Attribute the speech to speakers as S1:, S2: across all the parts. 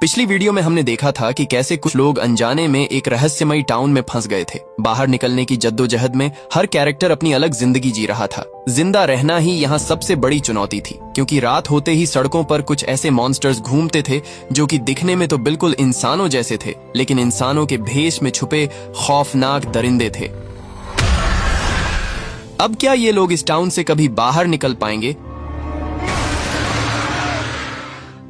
S1: पिछली वीडियो में हमने देखा था कि कैसे कुछ लोग अनजाने में एक रहस्यमयी टाउन में फंस गए थे। बाहर निकलने की जद्दोजहद में हर कैरेक्टर अपनी अलग जिंदगी जी रहा था। जिंदा रहना ही यहाँ सबसे बड़ी चुनौती थी, क्योंकि रात होते ही सड़कों पर कुछ ऐसे मॉन्स्टर्स घूमते थे जो कि दिखने में तो बिल्कुल इंसानों जैसे थे, लेकिन इंसानों के भेष में छुपे खौफनाक दरिंदे थे। अब क्या ये लोग इस टाउन से कभी बाहर निकल पाएंगे?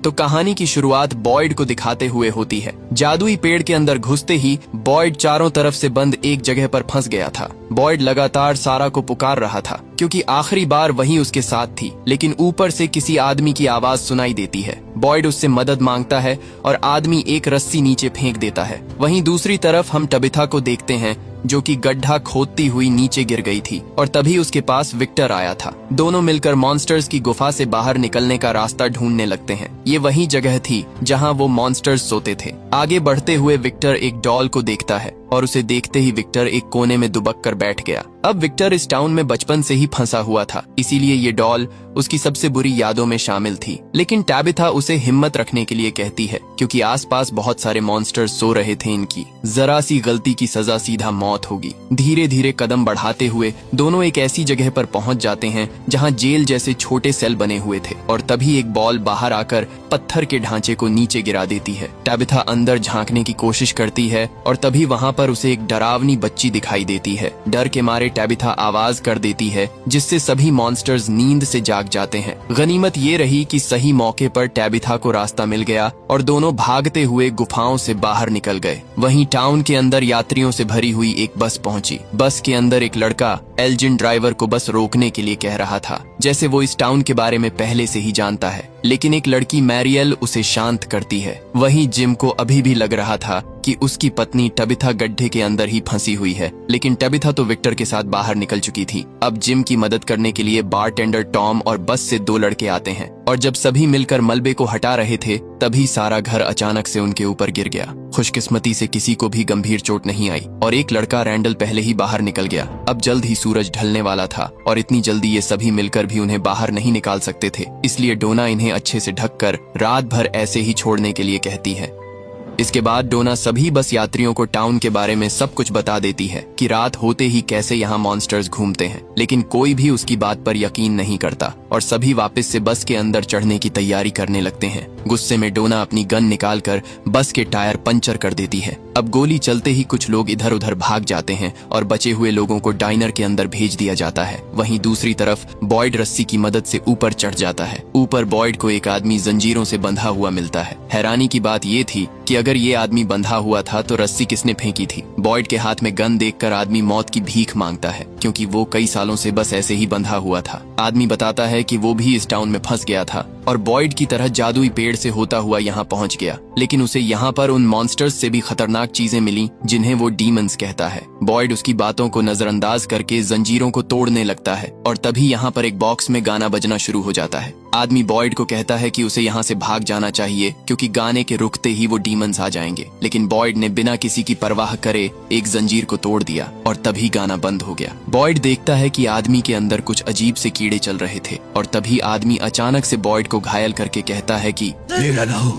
S1: तो कहानी की शुरुआत बॉयड को दिखाते हुए होती है। जादुई पेड़ के अंदर घुसते ही बॉयड चारों तरफ से बंद एक जगह पर फंस गया था। बॉयड लगातार सारा को पुकार रहा था, क्योंकि आखिरी बार वही उसके साथ थी, लेकिन ऊपर से किसी आदमी की आवाज सुनाई देती है। बॉयड उससे मदद मांगता है और आदमी एक रस्सी नीचे फेंक देता है। वहीं दूसरी तरफ हम टबिथा को देखते हैं, जो कि गड्ढा खोदती हुई नीचे गिर गई थी, और तभी उसके पास विक्टर आया था। दोनों मिलकर मॉन्स्टर्स की गुफा से बाहर निकलने का रास्ता ढूंढने लगते हैं। ये वही जगह थी जहां वो मॉन्स्टर्स सोते थे। आगे बढ़ते हुए विक्टर एक डॉल को देखता है और उसे देखते ही विक्टर एक कोने में दुबक कर बैठ गया। अब विक्टर इस टाउन में बचपन से ही फंसा हुआ था, इसीलिए ये डॉल उसकी सबसे बुरी यादों में शामिल थी। लेकिन टैबिथा उसे हिम्मत रखने के लिए कहती है, क्योंकि आसपास बहुत सारे मॉन्स्टर्स सो रहे थे। इनकी जरा सी गलती की सजा सीधा मौत होगी। धीरे धीरे कदम बढ़ाते हुए दोनों एक ऐसी जगह पर पहुंच जाते हैं जहां जेल जैसे छोटे सेल बने हुए थे, और तभी एक बॉल बाहर आकर पत्थर के ढांचे को नीचे गिरा देती है। टैबिथा अंदर झांकने की कोशिश करती है और तभी वहां पर उसे एक डरावनी बच्ची दिखाई देती है। डर के मारे टैबिथा आवाज कर देती है, जिससे सभी मॉन्स्टर्स नींद से जाग जाते हैं। गनीमत ये रही कि सही मौके पर टैबिथा को रास्ता मिल गया और दोनों भागते हुए गुफाओं से बाहर निकल गए। वहीं टाउन के अंदर यात्रियों से भरी हुई एक बस पहुंची। बस के अंदर एक लड़का एल्जिन ड्राइवर को बस रोकने के लिए कह रहा था, जैसे वो इस टाउन के बारे में पहले से ही जानता है। लेकिन एक लड़की मैरियल उसे शांत करती है। वहीं जिम को अभी भी लग रहा था कि उसकी पत्नी टबिथा गड्ढे के अंदर ही फंसी हुई है, लेकिन टबिथा तो विक्टर के साथ बाहर निकल चुकी थी। अब जिम की मदद करने के लिए बारटेंडर टॉम और बस से दो लड़के आते हैं, और जब सभी मिलकर मलबे को हटा रहे थे तभी सारा घर अचानक से उनके ऊपर गिर गया। खुशकिस्मती से किसी को भी गंभीर चोट नहीं आई और एक लड़का रैंडल पहले ही बाहर निकल गया। अब जल्द ही सूरज ढलने वाला था और इतनी जल्दी ये सभी मिलकर भी उन्हें बाहर नहीं निकाल सकते थे, इसलिए डोना इन्हें अच्छे से ढककर रात भर ऐसे ही छोड़ने के लिए कहती है। इसके बाद डोना सभी बस यात्रियों को टाउन के बारे में सब कुछ बता देती है कि रात होते ही कैसे यहाँ मॉन्स्टर्स घूमते हैं, लेकिन कोई भी उसकी बात पर यकीन नहीं करता और सभी वापस से बस के अंदर चढ़ने की तैयारी करने लगते हैं। गुस्से में डोना अपनी गन निकालकर बस के टायर पंचर कर देती है। अब गोली चलते ही कुछ लोग इधर उधर भाग जाते हैं और बचे हुए लोगों को डाइनर के अंदर भेज दिया जाता है। वहीं दूसरी तरफ बॉयड रस्सी की मदद से ऊपर चढ़ जाता है। ऊपर बॉयड को एक आदमी जंजीरों से बंधा हुआ मिलता है। हैरानी की बात ये थी कि अगर ये आदमी बंधा हुआ था तो रस्सी किसने फेंकी थी। बॉयड के हाथ में गन देखकर आदमी मौत की भीख मांगता है, क्योंकि वो कई सालों से बस ऐसे ही बंधा हुआ था। आदमी बताता है कि वो भी इस टाउन में फंस गया था और बॉयड की तरह जादुई पेड़ से होता हुआ यहाँ पहुँच गया, लेकिन उसे यहाँ पर उन मॉन्स्टर्स से भी खतरनाक चीजें मिली जिन्हें वो डीमंस कहता है। बॉयड उसकी बातों को नजरअंदाज करके जंजीरों को तोड़ने लगता है और तभी यहाँ पर एक बॉक्स में गाना बजना शुरू हो जाता है। आदमी बॉयड को कहता है कि उसे यहाँ से भाग जाना चाहिए, क्योंकि गाने के रुकते ही वो डीमंस आ जाएंगे, लेकिन बॉयड ने बिना किसी की परवाह करे एक जंजीर को तोड़ दिया और तभी गाना बंद हो गया। बॉयड देखता है कि आदमी के अंदर कुछ अजीब से कीड़े चल रहे थे और तभी आदमी अचानक से बॉयड को घायल करके कहता है कि
S2: मेरा लहू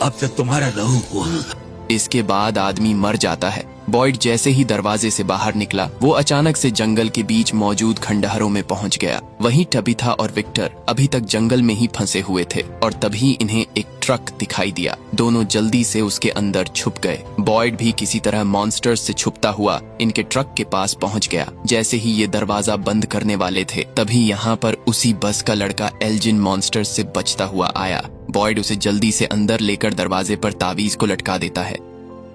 S2: अब से तुम्हारा लहू हुआ।
S1: इसके बाद आदमी मर जाता है। बॉयड जैसे ही दरवाजे से बाहर निकला, वो अचानक से जंगल के बीच मौजूद खंडहरों में पहुंच गया। वहीं टबिथा और विक्टर अभी तक जंगल में ही फंसे हुए थे और तभी इन्हें एक ट्रक दिखाई दिया। दोनों जल्दी से उसके अंदर छुप गए। बॉयड भी किसी तरह मॉन्स्टर्स से छुपता हुआ इनके ट्रक के पास पहुंच गया। जैसे ही ये दरवाजा बंद करने वाले थे तभी यहाँ पर उसी बस का लड़का एल्जिन मॉन्स्टर्स से बचता हुआ आया। बॉयड उसे जल्दी से अंदर लेकर दरवाजे पर तावीज को लटका देता है।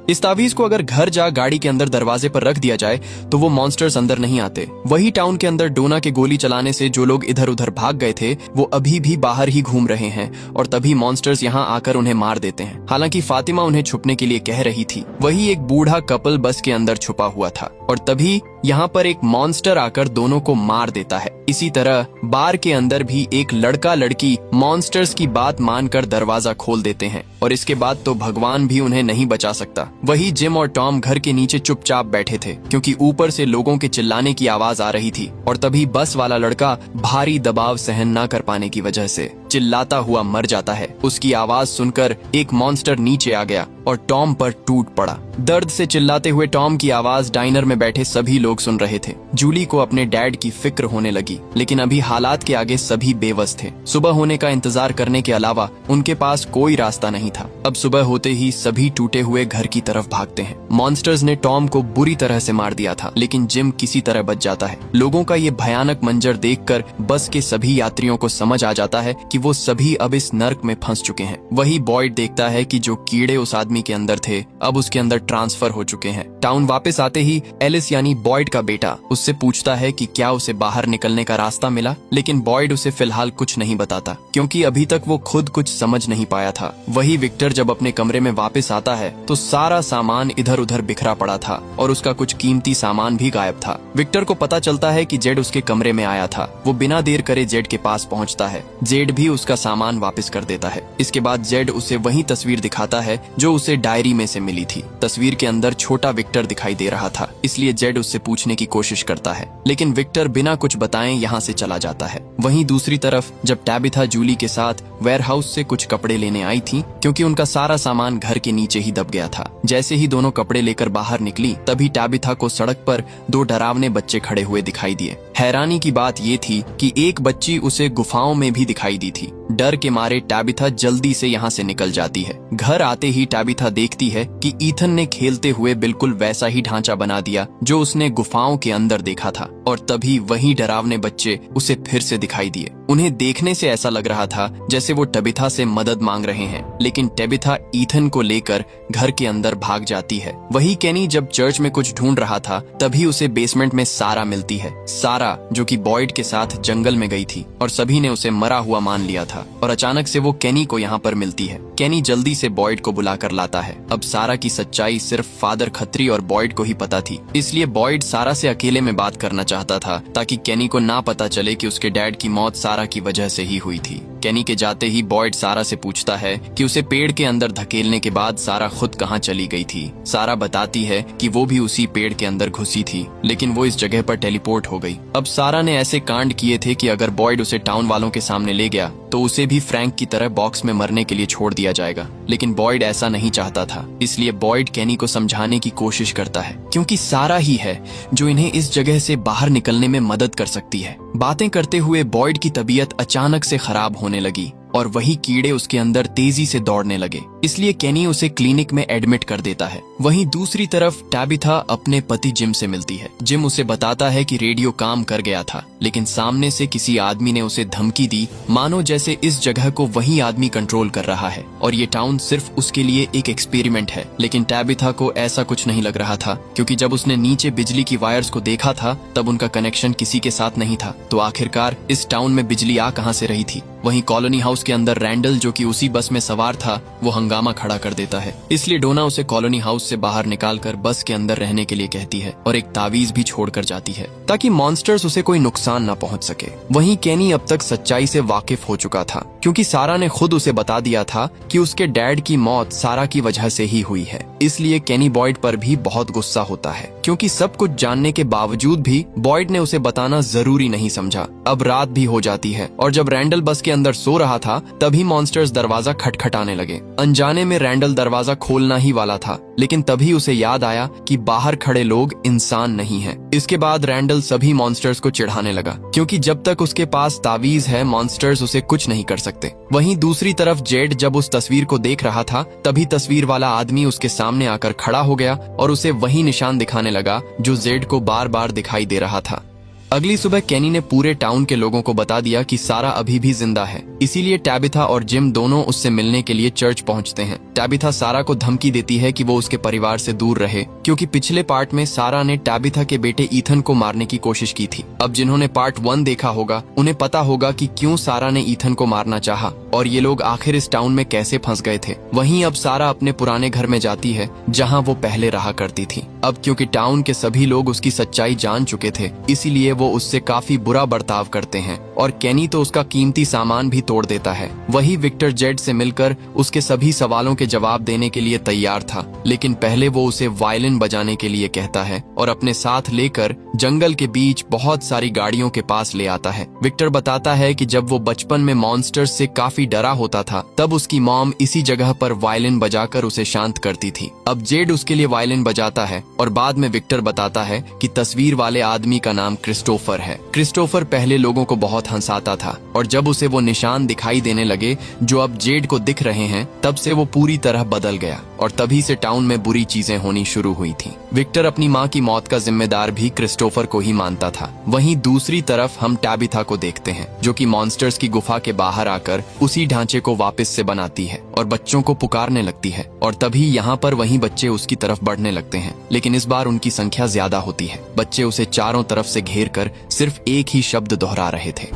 S1: इस तावीज को अगर घर जा गाड़ी के अंदर दरवाजे पर रख दिया जाए तो वो मॉन्स्टर्स अंदर नहीं आते। वही टाउन के अंदर डोना के गोली चलाने से जो लोग इधर उधर भाग गए थे वो अभी भी बाहर ही घूम रहे हैं और तभी मॉन्स्टर्स यहाँ आकर उन्हें मार देते हैं। हालांकि फातिमा उन्हें छुपने के लिए कह रही थी। वही एक बूढ़ा कपल बस के अंदर छुपा हुआ था और तभी यहाँ पर एक मॉन्स्टर आकर दोनों को मार देता है। इसी तरह बार के अंदर भी एक लड़का लड़की मॉन्स्टर्स की बात मानकर दरवाजा खोल देते हैं और इसके बाद तो भगवान भी उन्हें नहीं बचा सकता। वही जिम और टॉम घर के नीचे चुपचाप बैठे थे, क्योंकि ऊपर से लोगों के चिल्लाने की आवाज आ रही थी और तभी बस वाला लड़का भारी दबाव सहन न कर पाने की वजह से चिल्लाता हुआ मर जाता है। उसकी आवाज सुनकर एक मॉन्स्टर नीचे आ गया और टॉम पर टूट पड़ा। दर्द से चिल्लाते हुए टॉम की आवाज डाइनर में बैठे सभी लोग सुन रहे थे। जूली को अपने डैड की फिक्र होने लगी, लेकिन अभी हालात के आगे सभी बेबस थे। सुबह होने का इंतजार करने के अलावा उनके पास कोई रास्ता नहीं था। अब सुबह होते ही सभी टूटे हुए घर की तरफ भागते हैं। मॉन्स्टर्स ने टॉम को बुरी तरह से मार दिया था, लेकिन जिम किसी तरह बच जाता है। लोगों का ये भयानक मंजर देखकर बस के सभी यात्रियों को समझ आ जाता है कि वो सभी अब इस नर्क में फंस चुके हैं। वही बॉयड देखता है कि जो कीड़े उस आदमी के अंदर थे अब उसके अंदर ट्रांसफर हो चुके हैं। टाउन वापस आते ही एलिस यानी बॉयड का बेटा उससे पूछता है कि क्या उसे बाहर निकलने का रास्ता मिला, लेकिन बॉयड उसे फिलहाल कुछ नहीं बताता, क्योंकि अभी तक वो खुद कुछ समझ नहीं पाया था। वही विक्टर जब अपने कमरे में वापस आता है तो सारा सामान इधर उधर बिखरा पड़ा था और उसका कुछ कीमती सामान भी गायब था। विक्टर को पता चलता है कि जेड उसके कमरे में आया था। वो बिना देर करे जेड के पास पहुंचता है। जेड भी उसका सामान वापस कर देता है। इसके बाद जेड उसे वही तस्वीर दिखाता है जो उसे डायरी में से मिली थी। तस्वीर के अंदर छोटा विक्टर दिखाई दे रहा था, इसलिए जेड उससे पूछने की कोशिश करता है, लेकिन विक्टर बिना कुछ बताए यहाँ से चला जाता है। वहीं दूसरी तरफ जब टैबिथा जूली के साथ वेयरहाउस से कुछ कपड़े लेने आई थी, क्योंकि उनका सारा सामान घर के नीचे ही दब गया था। जैसे ही दोनों कपड़े लेकर बाहर निकली तभी टैबिथा को सड़क पर दो डरावने बच्चे खड़े हुए दिखाई दिए। हैरानी की बात ये थी कि एक बच्ची उसे गुफाओं में भी दिखाई दी थी। डर के मारे टैबिथा जल्दी से यहाँ से निकल जाती है। घर आते ही टैबिथा देखती है कि ईथन ने खेलते हुए बिल्कुल वैसा ही ढांचा बना दिया जो उसने गुफाओं के अंदर देखा था, और तभी वही डरावने बच्चे उसे फिर से दिखाई दिए। उन्हें देखने से ऐसा लग रहा था जैसे वो टैबिथा से मदद मांग रहे हैं, लेकिन टैबिथा ईथन को लेकर घर के अंदर भाग जाती है। वही केनी जब चर्च में कुछ ढूंढ रहा था तभी उसे बेसमेंट में सारा मिलती है। सारा जो कि बॉयड के साथ जंगल में गई थी और सभी ने उसे मरा हुआ मान लिया था, और अचानक से वो केनी को यहाँ पर मिलती है। केनी जल्दी से बॉयड को बुलाकर लाता है। अब सारा की सच्चाई सिर्फ फादर खत्री और बॉयड को ही पता थी, इसलिए बॉयड सारा से अकेले में बात करना चाहता था ताकि केनी को ना पता चले कि उसके डैड की मौत सारा की वजह से ही हुई थी। केनी के जाते ही बॉयड सारा से पूछता है कि उसे पेड़ के अंदर धकेलने के बाद सारा खुद कहाँ चली गई थी। सारा बताती है कि वो भी उसी पेड़ के अंदर घुसी थी, लेकिन वो इस जगह पर टेलीपोर्ट हो गई। अब सारा ने ऐसे कांड किए थे कि अगर बॉयड उसे टाउन वालों के सामने ले गया तो उसे भी फ्रैंक की तरह बॉक्स में मरने के लिए छोड़ दिया जाएगा, लेकिन बॉयड ऐसा नहीं चाहता था। इसलिए बॉयड केनी को समझाने की कोशिश करता है, क्योंकि सारा ही है जो इन्हें इस जगह से बाहर निकलने में मदद कर सकती है। बातें करते हुए बॉयड की तबीयत अचानक से खराब होने लगी और वही कीड़े उसके अंदर तेजी से दौड़ने लगे, इसलिए केनी उसे क्लिनिक में एडमिट कर देता है। वहीं दूसरी तरफ टैबिथा अपने पति जिम से मिलती है। जिम उसे बताता है कि रेडियो काम कर गया था, लेकिन सामने से किसी आदमी ने उसे धमकी दी, मानो जैसे इस जगह को वही आदमी कंट्रोल कर रहा है और ये टाउन सिर्फ उसके लिए एक एक्सपेरिमेंट है। लेकिन टैबिथा को ऐसा कुछ नहीं लग रहा था, क्योंकि जब उसने नीचे बिजली की वायर्स को देखा था तब उनका कनेक्शन किसी के साथ नहीं था। तो आखिरकार इस टाउन में बिजली आ कहां से रही थी। वहीं कॉलोनी हाउस के अंदर रैंडल जो कि उसी बस में सवार था वो हंगामा खड़ा कर देता है, इसलिए डोना उसे कॉलोनी हाउस से बाहर निकालकर बस के अंदर रहने के लिए कहती है और एक तावीज भी छोड़कर जाती है ताकि मॉन्स्टर्स उसे कोई नुकसान न पहुंच सके। वहीं केनी अब तक सच्चाई से वाकिफ हो चुका था, क्योंकि सारा ने खुद उसे बता दिया था कि उसके डैड की मौत सारा की वजह से ही हुई है। इसलिए केनी बॉयड पर भी बहुत गुस्सा होता है, क्योंकि सब कुछ जानने के बावजूद भी बॉयड ने उसे बताना जरूरी नहीं समझा। अब रात भी हो जाती है और जब रैंडल बस के अंदर सो रहा था तभी मॉन्स्टर्स दरवाजा खटखटाने लगे। अनजाने में रैंडल दरवाजा खोलना ही वाला था, लेकिन तभी उसे याद आया कि बाहर खड़े लोग इंसान नहीं हैं। इसके बाद रैंडल सभी मॉन्स्टर्स को चिढ़ाने लगा, क्योंकि जब तक उसके पास तावीज है मॉन्स्टर्स उसे कुछ नहीं कर सकते। वहीं दूसरी तरफ जेड जब उस तस्वीर को देख रहा था तभी तस्वीर वाला आदमी उसके सामने आकर खड़ा हो गया और उसे वही निशान दिखाने लगा जो जेड को बार बार दिखाई दे रहा था। अगली सुबह केनी ने पूरे टाउन के लोगों को बता दिया कि सारा अभी भी जिंदा है, इसीलिए टैबिथा और जिम दोनों उससे मिलने के लिए चर्च पहुंचते हैं। टैबिथा सारा को धमकी देती है कि वो उसके परिवार से दूर रहे, क्योंकि पिछले पार्ट में सारा ने टैबिथा के बेटे ईथन को मारने की कोशिश की थी। अब जिन्होंने पार्ट 1 देखा होगा उन्हें पता होगा कि क्यों सारा ने ईथन को मारना चाहा और ये लोग आखिर इस टाउन में कैसे फंस गए थे। वहीं अब सारा अपने पुराने घर में जाती है जहाँ वो पहले रहा करती थी। अब क्योंकि टाउन के सभी लोग उसकी सच्चाई जान चुके थे, इसीलिए वो उससे काफी बुरा बर्ताव करते हैं और केनी तो उसका कीमती सामान भी तोड़ देता है। वही विक्टर जेड से मिलकर उसके सभी सवालों के जवाब देने के लिए तैयार था, लेकिन पहले वो उसे वायलिन बजाने के लिए कहता है और अपने साथ लेकर जंगल के बीच बहुत सारी गाड़ियों के पास ले आता है। विक्टर बताता है कि जब वो बचपन में मॉन्स्टर्स से काफी डरा होता था, तब उसकी मॉम इसी जगह पर वायलिन बजाकर उसे शांत करती थी। अब जेड उसके लिए वायलिन बजाता है और बाद में विक्टर बताता है कि तस्वीर वाले आदमी का नाम क्रिस्टोफर है। क्रिस्टोफर पहले लोगों को बहुत हंसाता था और जब उसे वो निशान दिखाई देने लगे जो अब जेड को दिख रहे हैं, तब से वो पूरी तरह बदल गया और तभी से टाउन में बुरी चीजें होनी शुरू हुई थी। विक्टर अपनी माँ की मौत का जिम्मेदार भी क्रिस्टोफर को ही मानता था। वहीं दूसरी तरफ हम टैबिथा को देखते हैं, जो कि मॉन्स्टर्स की गुफा के बाहर आकर उसी ढांचे को वापस से बनाती है और बच्चों को पुकारने लगती है। और तभी यहाँ पर वही बच्चे उसकी तरफ बढ़ने लगते हैं, लेकिन इस बार उनकी संख्या ज्यादा होती है। बच्चे उसे चारों तरफ से घेर कर सिर्फ एक ही शब्द दोहरा रहे थे,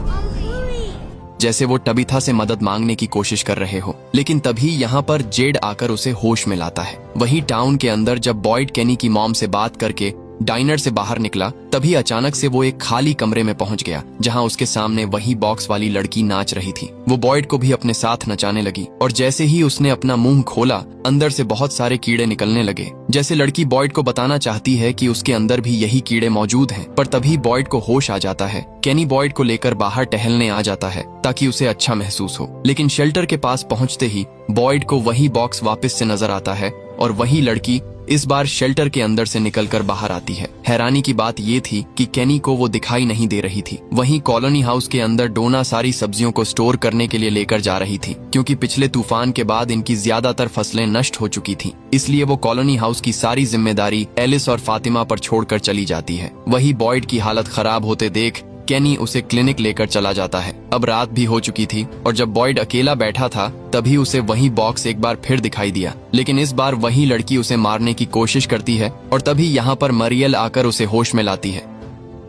S1: जैसे वो टबिथा से मदद मांगने की कोशिश कर रहे हो। लेकिन तभी यहाँ पर जेड आकर उसे होश में लाता है। वही टाउन के अंदर जब बॉयड केनी की मॉम से बात करके डाइनर से बाहर निकला, तभी अचानक से वो एक खाली कमरे में पहुंच गया, जहां उसके सामने वही बॉक्स वाली लड़की नाच रही थी। वो बॉयड को भी अपने साथ नचाने लगी और जैसे ही उसने अपना मुंह खोला, अंदर से बहुत सारे कीड़े निकलने लगे। जैसे लड़की बॉयड को बताना चाहती है कि उसके अंदर भी यही कीड़े मौजूद हैं, पर तभी बॉयड को होश आ जाता है। केनी बॉयड को लेकर बाहर टहलने आ जाता है ताकि उसे अच्छा महसूस हो, लेकिन शेल्टर के पास पहुंचते ही बॉयड को वही बॉक्स वापस से नजर आता है और वही लड़की इस बार शेल्टर के अंदर से निकलकर बाहर आती है। हैरानी की बात ये थी कि केनी को वो दिखाई नहीं दे रही थी। वहीं कॉलोनी हाउस के अंदर डोना सारी सब्जियों को स्टोर करने के लिए लेकर जा रही थी, क्योंकि पिछले तूफान के बाद इनकी ज्यादातर फसलें नष्ट हो चुकी थी। इसलिए वो कॉलोनी हाउस की सारी जिम्मेदारी एलिस और फातिमा पर छोड़कर चली जाती है। वही बॉयड की हालत खराब होते देख केनी उसे क्लिनिक लेकर चला जाता है। अब रात भी हो चुकी थी और जब बॉयड अकेला बैठा था, तभी उसे वही बॉक्स एक बार फिर दिखाई दिया, लेकिन इस बार वही लड़की उसे मारने की कोशिश करती है और तभी यहाँ पर मरियल आकर उसे होश में लाती है।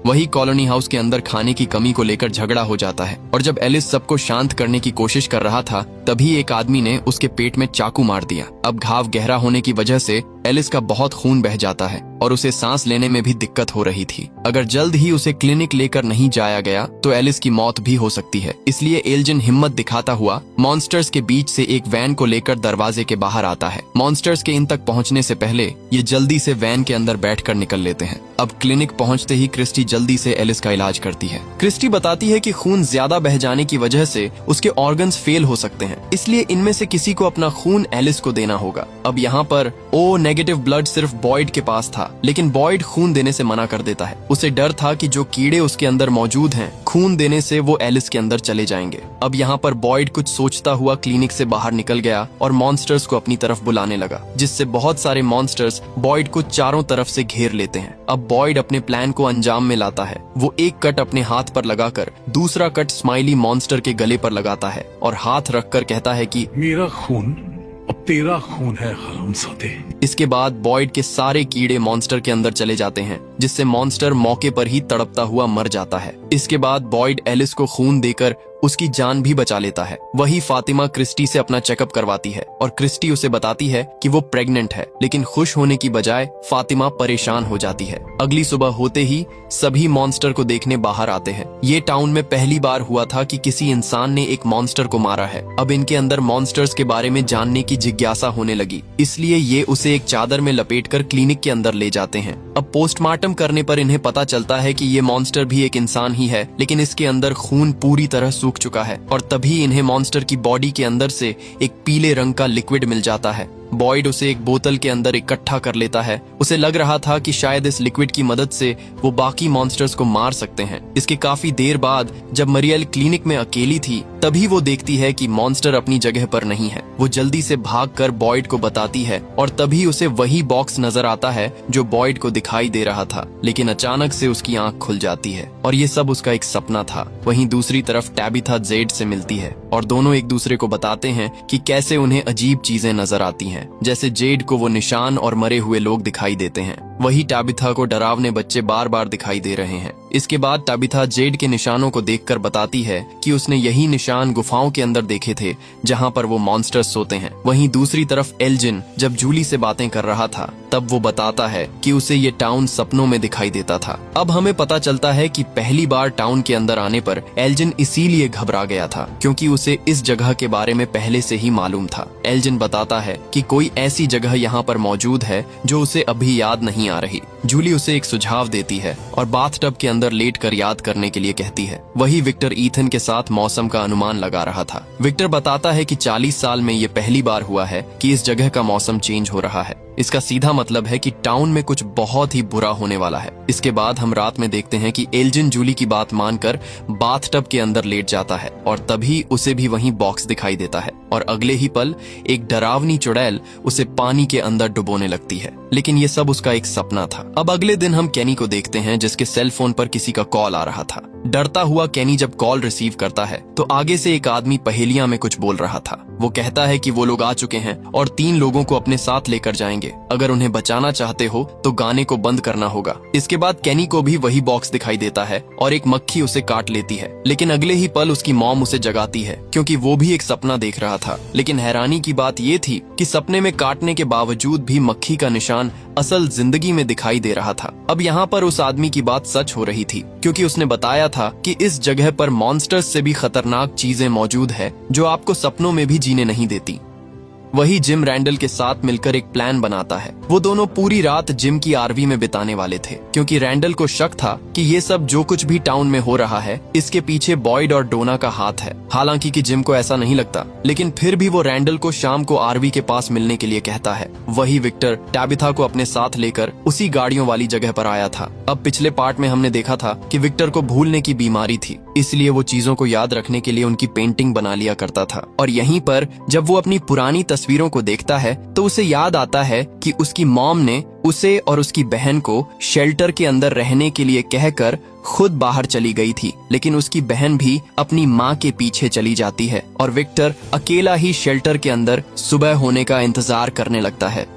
S1: वही कॉलोनी हाउस के अंदर खाने की कमी को लेकर झगड़ा हो जाता है और जब एलिस सबको शांत करने की कोशिश कर रहा था, तभी एक आदमी ने उसके पेट में चाकू मार दिया। अब घाव गहरा होने की वजह से एलिस का बहुत खून बह जाता है और उसे सांस लेने में भी दिक्कत हो रही थी। अगर जल्द ही उसे क्लिनिक लेकर नहीं जाया गया तो एलिस की मौत भी हो सकती है। इसलिए एल्जिन हिम्मत दिखाता हुआ मॉन्स्टर्स के बीच से एक वैन को लेकर दरवाजे के बाहर आता है। मॉन्स्टर्स के इन तक पहुंचने से पहले ये जल्दी से वैन के अंदर बैठकर निकल लेते हैं। अब क्लिनिक पहुंचते ही क्रिस्टी जल्दी से एलिस का इलाज करती है। क्रिस्टी बताती है कि खून ज्यादा बह जाने की वजह से उसके ऑर्गन्स फेल हो सकते हैं, इसलिए इनमें से किसी को अपना खून एलिस को देना होगा। अब यहाँ पर ओ नेगेटिव ब्लड सिर्फ बॉयड के पास था, लेकिन बॉयड खून देने से मना कर देता है। उसे डर था कि जो कीड़े उसके अंदर मौजूद हैं, खून देने से वो एलिस के अंदर चले जाएंगे। अब यहाँ पर बॉयड कुछ सोचता हुआ क्लिनिक से बाहर निकल गया और मॉन्स्टर्स को अपनी तरफ बुलाने लगा, जिससे बहुत सारे मॉन्स्टर्स बॉयड को चारों तरफ से घेर लेते हैं। अब बॉयड अपने प्लान को अंजाम में लाता है। वो एक कट अपने हाथ पर लगाकर दूसरा कट स्माइली मॉन्स्टर के गले पर लगाता है और हाथ रखकर कहता है कि
S2: मेरा खून अब तेरा खून है हरामजादे।
S1: इसके बाद बॉयड के सारे कीड़े मॉन्स्टर के अंदर चले जाते हैं, जिससे मॉन्स्टर मौके पर ही तड़पता हुआ मर जाता है। इसके बाद बॉयड एलिस को खून देकर उसकी जान भी बचा लेता है। वही फातिमा क्रिस्टी से अपना चेकअप करवाती है और क्रिस्टी उसे बताती है कि वो प्रेग्नेंट है, लेकिन खुश होने की बजाय फातिमा परेशान हो जाती है। अगली सुबह होते ही सभी मॉन्स्टर को देखने बाहर आते हैं। ये टाउन में पहली बार हुआ था कि किसी इंसान ने एक मॉन्स्टर को मारा है। अब इनके अंदर मॉन्स्टर्स के बारे में जानने की जिज्ञासा होने लगी, इसलिए ये उसे एक चादर में लपेटकर क्लिनिक के अंदर ले जाते हैं। अब पोस्टमार्टम करने पर इन्हें पता चलता है कि ये मॉन्स्टर भी एक इंसान ही है, लेकिन इसके अंदर खून पूरी तरह सूख चुका है और तभी इन्हें मॉन्स्टर की बॉडी के अंदर से एक पीले रंग का लिक्विड मिल जाता है। बॉयड उसे एक बोतल के अंदर इकट्ठा कर लेता है। उसे लग रहा था कि शायद इस लिक्विड की मदद से वो बाकी मॉन्स्टर्स को मार सकते हैं। इसके काफी देर बाद जब मरियल क्लिनिक में अकेली थी, तभी वो देखती है कि मॉन्स्टर अपनी जगह पर नहीं है। वो जल्दी से भागकर बॉयड को बताती है और तभी उसे वही बॉक्स नजर आता है जो बॉयड को दिखाई दे रहा था, लेकिन अचानक से उसकी आंख खुल जाती है और ये सब उसका एक सपना था। वहीं दूसरी तरफ टैबिथा जेड से मिलती है और दोनों एक दूसरे को बताते हैं कि कैसे उन्हें अजीब चीजें नजर आती हैं, जैसे जेड को वो निशान और मरे हुए लोग दिखाई देते हैं। वही टाबिथा को डरावने बच्चे बार बार दिखाई दे रहे हैं। इसके बाद टाबिथा जेड के निशानों को देखकर बताती है कि उसने यही निशान गुफाओं के अंदर देखे थे जहां पर वो मॉन्स्टर्स सोते हैं। वहीं दूसरी तरफ एल्जिन जब जूली से बातें कर रहा था तब वो बताता है कि उसे ये टाउन सपनों में दिखाई देता था। अब हमें पता चलता है कि पहली बार टाउन के अंदर आने पर एल्जिन इसीलिए घबरा गया था क्योंकि उसे इस जगह के बारे में पहले से ही मालूम था। एल्जिन बताता है कि कोई ऐसी जगह यहाँ पर मौजूद है जो उसे अभी याद नहीं आ रही। जूली उसे एक सुझाव देती है और बाथटब के अंदर लेटकर याद करने के लिए कहती है। वही विक्टर ईथन के साथ मौसम का अनुमान लगा रहा था। विक्टर बताता है कि 40 साल में ये पहली बार हुआ है कि इस जगह का मौसम चेंज हो रहा है। इसका सीधा मतलब है कि टाउन में कुछ बहुत ही बुरा होने वाला है। इसके बाद हम रात में देखते हैं कि एल्जिन जूली की बात मानकर बाथटब के अंदर लेट जाता है और तभी उसे भी वहीं बॉक्स दिखाई देता है और अगले ही पल एक डरावनी चुड़ैल उसे पानी के अंदर डुबोने लगती है। लेकिन ये सब उसका एक सपना था। अब अगले दिन हम केनी को देखते हैं जिसके सेल फोन पर किसी का कॉल आ रहा था। डरता हुआ केनी जब कॉल रिसीव करता है तो आगे से एक आदमी पहेलियां में कुछ बोल रहा था। वो कहता है कि वो लोग आ चुके हैं और 3 लोगों को अपने साथ लेकर जाएंगे। अगर उन्हें बचाना चाहते हो तो गाने को बंद करना होगा। इसके बाद केनी को भी वही बॉक्स दिखाई देता है और एक मक्खी उसे काट लेती है। लेकिन अगले ही पल उसकी मॉम उसे जगाती है क्योंकि वो भी एक सपना देख रहा था। लेकिन हैरानी की बात ये थी कि सपने में काटने के बावजूद भी मक्खी का निशान असल जिंदगी में दिखाई दे रहा था। अब यहाँ पर उस आदमी की बात सच हो रही थी क्योंकि उसने बताया था कि इस जगह पर मॉन्स्टर्स से भी खतरनाक चीजें मौजूद है जो आपको सपनों में भी जीने नहीं देती। वही जिम रैंडल के साथ मिलकर एक प्लान बनाता है। वो दोनों पूरी रात जिम की आरवी में बिताने वाले थे क्योंकि रैंडल को शक था कि ये सब जो कुछ भी टाउन में हो रहा है इसके पीछे बॉयड और डोना का हाथ है। हालांकि कि जिम को ऐसा नहीं लगता, लेकिन फिर भी वो रैंडल को शाम को आरवी के पास मिलने के लिए कहता है। वही विक्टर टाबिथा को अपने साथ लेकर उसी गाड़ियों वाली जगह पर आया था। अब पिछले पार्ट में हमने देखा था कि विक्टर को भूलने की बीमारी थी, इसलिए वो चीजों को याद रखने के लिए उनकी पेंटिंग बना लिया करता था। और यहीं पर जब वो अपनी पुरानी तस्वीरों को देखता है तो उसे याद आता है कि उसकी मॉम ने उसे और उसकी बहन को शेल्टर के अंदर रहने के लिए कहकर खुद बाहर चली गई थी। लेकिन उसकी बहन भी अपनी माँ के पीछे चली जाती है और विक्टर अकेला ही शेल्टर के अंदर सुबह होने का इंतजार करने लगता है।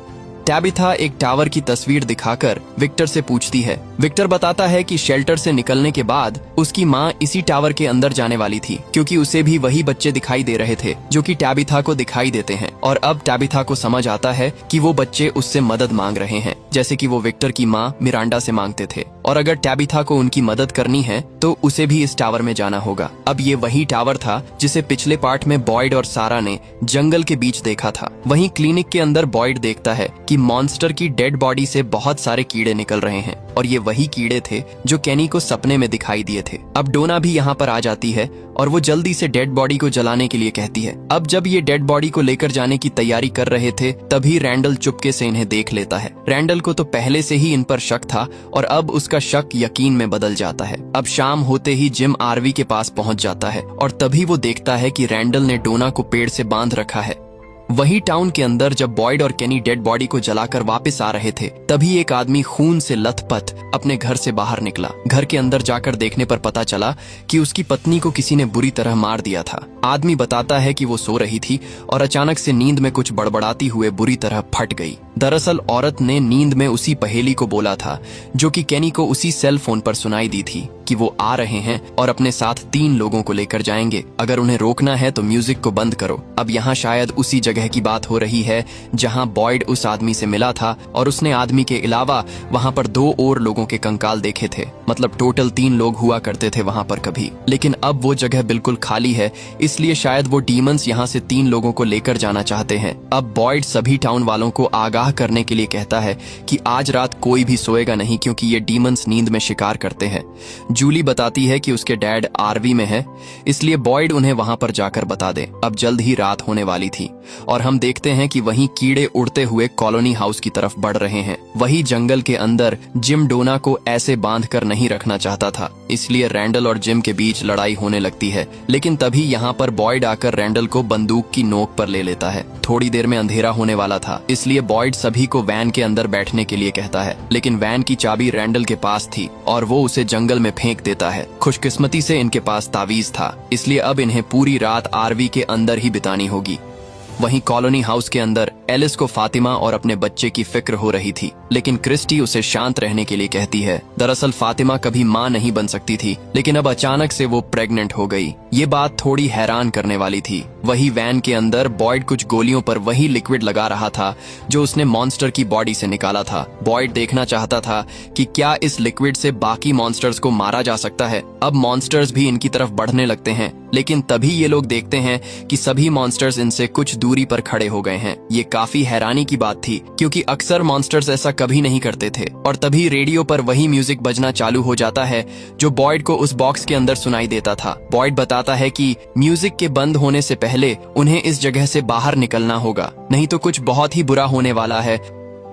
S1: टाबिथा एक टावर की तस्वीर दिखाकर विक्टर से पूछती है। विक्टर बताता है कि शेल्टर से निकलने के बाद उसकी माँ इसी टावर के अंदर जाने वाली थी क्योंकि उसे भी वही बच्चे दिखाई दे रहे थे जो कि टाबिथा को दिखाई देते हैं। और अब टाबिथा को समझ आता है कि वो बच्चे उससे मदद मांग रहे हैं जैसे कि वो विक्टर की माँ मिरांडा से मांगते थे। और अगर टाबिथा को उनकी मदद करनी है तो उसे भी इस टावर में जाना होगा। अब ये वही टावर था जिसे पिछले पार्ट में बॉयड और सारा ने जंगल के बीच देखा था। वहीं क्लिनिक के अंदर बॉयड देखता है कि मॉन्स्टर की डेड बॉडी से बहुत सारे कीड़े निकल रहे हैं और ये वही कीड़े थे जो केनी को सपने में दिखाई दिए थे। अब डोना भी यहाँ पर आ जाती है और वो जल्दी से डेड बॉडी को जलाने के लिए कहती है। अब जब ये डेड बॉडी को लेकर जाने की तैयारी कर रहे थे तभी रैंडल चुपके से इन्हें देख लेता है। रैंडल को तो पहले से ही इन पर शक था और अब उसका शक यकीन में बदल जाता है। अब शाम होते ही जिम आरवी के पास पहुंच जाता है और तभी वो देखता है कि रैंडल ने डोना को पेड़ से बांध रखा है। वही टाउन के अंदर जब बॉयड और केनी डेड बॉडी को जलाकर वापस आ रहे थे तभी एक आदमी खून से लथपथ अपने घर से बाहर निकला। घर के अंदर जाकर देखने पर पता चला कि उसकी पत्नी को किसी ने बुरी तरह मार दिया था। आदमी बताता है कि वो सो रही थी और अचानक से नींद में कुछ बड़बड़ाती हुए बुरी तरह फट गई। दरअसल औरत ने नींद में उसी पहेली को बोला था जो कि केनी को उसी सेल फोन पर सुनाई दी थी कि वो आ रहे हैं और अपने साथ 3 लोगों को लेकर जाएंगे। अगर उन्हें रोकना है तो म्यूजिक को बंद करो। अब यहाँ शायद उसी जगह की बात हो रही है जहाँ बॉयड उस आदमी से मिला था और उसने आदमी के अलावा वहाँ पर 2 और लोगों के कंकाल देखे थे। मतलब टोटल 3 लोग हुआ करते थे वहाँ पर कभी। लेकिन अब वो जगह बिल्कुल खाली है, इसलिए शायद वो डीमंस यहाँ से 3 लोगों को लेकर जाना चाहते हैं। अब बॉयड सभी टाउन वालों को आगाह करने के लिए कहता है कि आज रात कोई भी सोएगा नहीं क्योंकि ये डीमंस नींद में शिकार करते हैं। जूली बताती है कि उसके डैड आरवी में है, इसलिए बॉयड उन्हें वहां पर जाकर बता दे। अब जल्द ही रात होने वाली थी और हम देखते हैं कि वहीं कीड़े उड़ते हुए कॉलोनी हाउस की तरफ बढ़ रहे हैं। वही जंगल के अंदर जिम डोना को ऐसे बांध कर नहीं रखना चाहता था, इसलिए रैंडल और जिम के बीच लड़ाई होने लगती है। लेकिन तभी यहाँ पर बॉयड आकर रैंडल को बंदूक की नोक पर ले लेता है। थोड़ी देर में अंधेरा होने वाला था, इसलिए बॉयड सभी को वैन के अंदर बैठने के लिए कहता है। लेकिन वैन की चाबी रैंडल के पास थी और वो उसे जंगल में फेंक देता है। खुशकिस्मती से इनके पास तावीज था, इसलिए अब इन्हें पूरी रात आरवी के अंदर ही बितानी होगी। वहीं कॉलोनी हाउस के अंदर एलिस को फातिमा और अपने बच्चे की फिक्र हो रही थी। लेकिन क्रिस्टी उसे शांत रहने के लिए कहती है। दरअसल फातिमा कभी माँ नहीं बन सकती थी, लेकिन अब अचानक से वो प्रेग्नेंट हो गई। ये बात थोड़ी हैरान करने वाली थी। वही वैन के अंदर बॉयड कुछ गोलियों पर वही लिक्विड लगा रहा था जो उसने मॉन्स्टर की बॉडी से निकाला था। बॉयड देखना चाहता था कि क्या इस लिक्विड से बाकी मॉन्स्टर्स को मारा जा सकता है। अब मॉन्स्टर्स भी इनकी तरफ बढ़ने लगते हैं, लेकिन तभी ये लोग देखते हैं कि सभी मॉन्स्टर्स इनसे कुछ दूरी पर खड़े हो गए हैं। ये काफी हैरानी की बात थी, क्योंकि अक्सर मॉन्स्टर्स ऐसा कभी नहीं करते थे। और तभी रेडियो पर वही म्यूजिक बजना चालू हो जाता है जो बॉयड को उस बॉक्स के अंदर सुनाई देता था। बॉयड बताता है कि म्यूजिक के बंद होने से पहले उन्हें इस जगह से बाहर निकलना होगा, नहीं तो कुछ बहुत ही बुरा होने वाला है।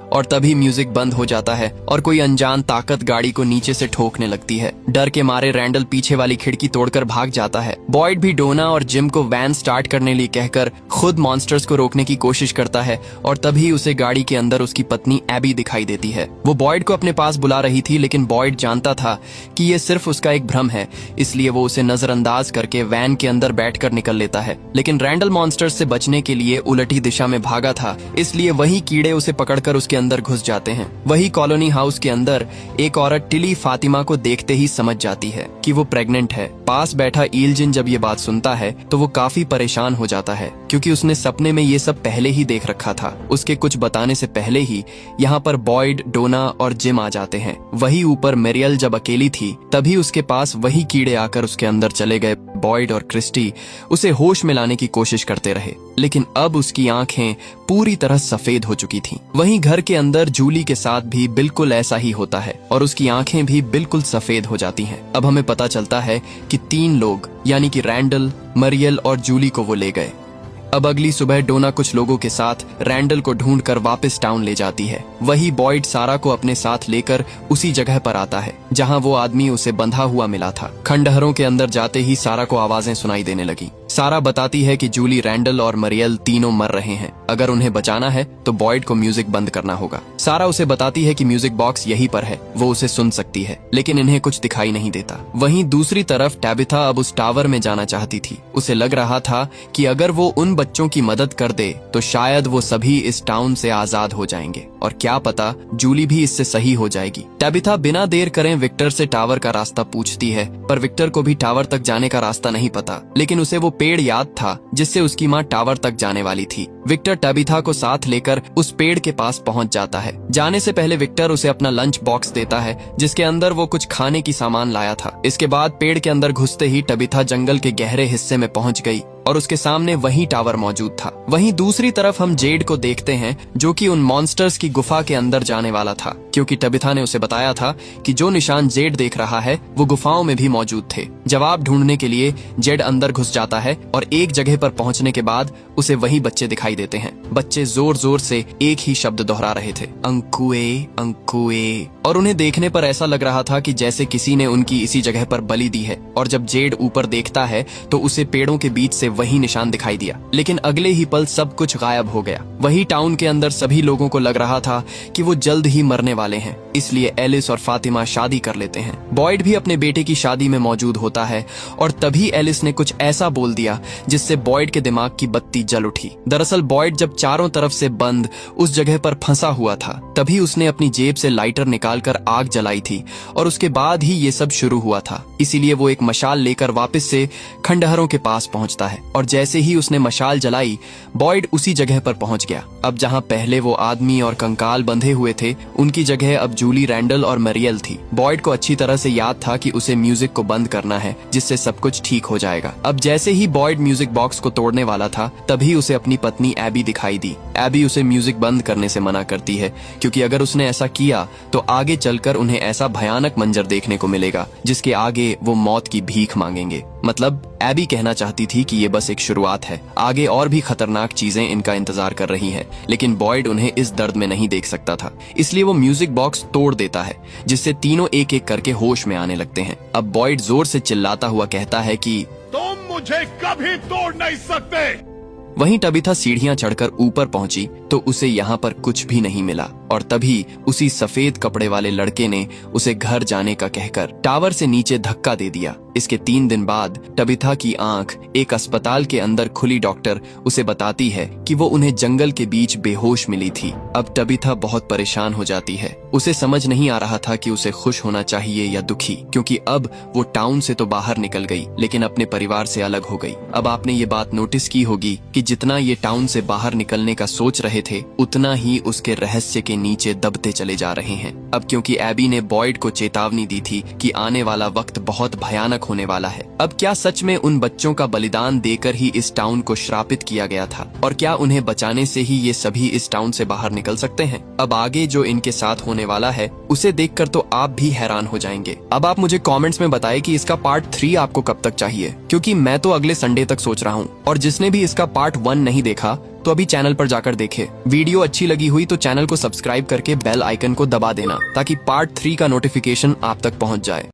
S1: और तभी म्यूजिक बंद हो जाता है और कोई अनजान ताकत गाड़ी को नीचे से ठोकने लगती है। डर के मारे रैंडल पीछे वाली खिड़की तोड़कर भाग जाता है। बॉयड भी डोना और जिम को वैन स्टार्ट करने लिए कहकर खुद मॉन्स्टर्स को रोकने की कोशिश करता है और तभी उसे गाड़ी के अंदर उसकी पत्नी एबी दिखाई देती है। वो बॉयड को अपने पास बुला रही थी, लेकिन बॉयड जानता था कि ये सिर्फ उसका एक भ्रम है, इसलिए वो उसे नजरअंदाज करके वैन के अंदर बैठकर निकल लेता है। लेकिन रैंडल मॉन्स्टर्स से बचने के लिए उलटी दिशा में भागा था, इसलिए वही कीड़े उसे पकड़कर उसके अंदर घुस जाते हैं। वही कॉलोनी हाउस के अंदर एक औरत टिली फातिमा को देखते ही समझ जाती है कि वो प्रेग्नेंट है। पास बैठा ईलजिन जब ये बात सुनता है तो वो काफी परेशान हो जाता है, क्योंकि उसने सपने में ये सब पहले ही देख रखा था। उसके कुछ बताने से पहले ही यहाँ पर बॉयड, डोना और जिम आ जाते हैं। वही ऊपर मेरियल जब अकेली थी तभी उसके पास वही कीड़े आकर उसके अंदर चले गए। बॉयड और क्रिस्टी उसे होश में लाने की कोशिश करते रहे, लेकिन अब उसकी आंखें पूरी तरह सफेद हो चुकी थीं। वहीं घर के अंदर जूली के साथ भी बिल्कुल ऐसा ही होता है और उसकी आंखें भी बिल्कुल सफेद हो जाती हैं। अब हमें पता चलता है कि 3 लोग यानी कि रैंडल, मरियल और जूली को वो ले गए। अब अगली सुबह डोना कुछ लोगों के साथ रैंडल को ढूंढकर वापस टाउन ले जाती है। वही बॉयड सारा को अपने साथ लेकर उसी जगह पर आता है जहां वो आदमी उसे बंधा हुआ मिला था। खंडहरों के अंदर जाते ही सारा को आवाजें सुनाई देने लगी। सारा बताती है कि जूली, रैंडल और मरियल तीनों मर रहे हैं। अगर उन्हें बचाना है तो बॉयड को म्यूजिक बंद करना होगा। सारा उसे बताती है कि म्यूजिक बॉक्स यहीं पर है, वो उसे सुन सकती है, लेकिन इन्हें कुछ दिखाई नहीं देता। वहीं दूसरी तरफ टैबिथा अब उस टावर में जाना चाहती थी। उसे लग रहा था कि अगर वो उन बच्चों की मदद कर दे तो शायद वो सभी इस टाउन से आजाद हो जाएंगे, और क्या पता जूली भी इससे सही हो जाएगी। टैबिथा बिना देर करें विक्टर से टावर का रास्ता पूछती है, पर विक्टर को भी टावर तक जाने का रास्ता नहीं पता, लेकिन उसे वो पेड़ याद था जिससे उसकी माँ टावर तक जाने वाली थी। विक्टर टैबिथा को साथ लेकर उस पेड़ के पास पहुंच जाता है। जाने से पहले विक्टर उसे अपना लंच बॉक्स देता है जिसके अंदर वो कुछ खाने की सामान लाया था। इसके बाद पेड़ के अंदर घुसते ही टैबिथा जंगल के गहरे हिस्से में पहुंच गई और उसके सामने वही टावर मौजूद था। वहीं दूसरी तरफ हम जेड को देखते हैं जो कि उन मॉन्स्टर्स की गुफा के अंदर जाने वाला था, क्योंकि टबिथा ने उसे बताया था कि जो निशान जेड देख रहा है वो गुफाओं में भी मौजूद थे। जवाब ढूंढने के लिए जेड अंदर घुस जाता है और एक जगह पर पहुंचने के बाद उसे वही बच्चे दिखाई देते हैं। बच्चे जोर जोर से एक ही शब्द दोहरा रहे थे, अंकुए अंकुए, और उन्हें देखने पर ऐसा लग रहा था कि जैसे किसी ने उनकी इसी जगह पर बलि दी है। और जब जेड ऊपर देखता है तो उसे पेड़ों के बीच से वही निशान दिखाई दिया, लेकिन अगले ही पल सब कुछ गायब हो गया। वही टाउन के अंदर सभी लोगों को लग रहा था कि वो जल्द ही मरने वाले हैं, इसलिए एलिस और फातिमा शादी कर लेते हैं। बॉयड भी अपने बेटे की शादी में मौजूद होता है और तभी एलिस ने कुछ ऐसा बोल दिया जिससे बॉयड के दिमाग की बत्ती जल उठी। दरअसल बॉयड जब चारों तरफ से बंद उस जगह पर फंसा हुआ था तभी उसने अपनी जेब से लाइटर निकालकर आग जलाई थी और उसके बाद ही ये सब शुरू हुआ था। इसीलिए वो एक मशाल लेकर वापस से खंडहरों के पास पहुंचता है और जैसे ही उसने मशाल जलाई बॉयड उसी जगह पर पहुंच गया। अब जहां पहले वो आदमी और कंकाल बंधे हुए थे उनकी जगह अब जूली, रैंडल और मरियल थी। बॉयड को अच्छी तरह से याद था कि उसे म्यूजिक को बंद करना है जिससे सब कुछ ठीक हो जाएगा। अब जैसे ही बॉयड म्यूजिक बॉक्स को तोड़ने वाला था तभी उसे अपनी पत्नी एबी दिखाई दी। एबी उसे म्यूजिक बंद करने से मना करती है क्योंकि अगर उसने ऐसा किया तो आगे चलकर उन्हें ऐसा भयानक मंजर देखने को मिलेगा जिसके आगे वो मौत की भीख मांगेंगे। मतलब एबी कहना चाहती थी कि ये बस एक शुरुआत है, आगे और भी खतरनाक चीजें इनका इंतजार कर रही हैं। लेकिन बॉयड उन्हें इस दर्द में नहीं देख सकता था, इसलिए वो म्यूजिक बॉक्स तोड़ देता है जिससे तीनों एक एक करके होश में आने लगते हैं। अब बॉयड जोर से चिल्लाता हुआ कहता है कि
S2: तुम मुझे कभी तोड़ नहीं सकते।
S1: वहीं टबिथा सीढ़ियां चढ़कर ऊपर पहुंची तो उसे यहाँ पर कुछ भी नहीं मिला और तभी उसी सफेद कपड़े वाले लड़के ने उसे घर जाने का कहकर टावर से नीचे धक्का दे दिया। इसके 3 दिन बाद टबिथा की आंख एक अस्पताल के अंदर खुली। डॉक्टर उसे बताती है कि वो उन्हें जंगल के बीच बेहोश मिली थी। अब टबिथा बहुत परेशान हो जाती है। उसे समझ नहीं आ रहा था कि उसे खुश होना चाहिए या दुखी, क्योंकि अब वो टाउन से तो बाहर निकल गई लेकिन अपने परिवार से अलग हो गई। अब आपने ये बात नोटिस की होगी कि जितना ये टाउन से बाहर निकलने का सोच रहे थे उतना ही उसके रहस्य के नीचे दबते चले जा रहे हैं। अब क्योंकि एबी ने बॉयड को चेतावनी दी थी कि आने वाला वक्त बहुत भयानक होने वाला है। अब क्या सच में उन बच्चों का बलिदान देकर ही इस टाउन को श्रापित किया गया था और क्या उन्हें बचाने से ही ये सभी इस टाउन से बाहर निकल सकते हैं? अब आगे जो इनके साथ होने वाला है उसे देखकर तो आप भी हैरान हो जाएंगे। अब आप मुझे कमेंट्स में बताएं कि इसका पार्ट 3 आपको कब तक चाहिए, क्योंकि मैं तो अगले संडे तक सोच रहा हूँ। और जिसने भी इसका पार्ट 1 नहीं देखा तो अभी चैनल पर जाकर देखे। वीडियो अच्छी लगी हुई तो चैनल को सब्सक्राइब करके बेल आइकन को दबा देना ताकि पार्ट 3 का नोटिफिकेशन आप तक पहुँच जाए।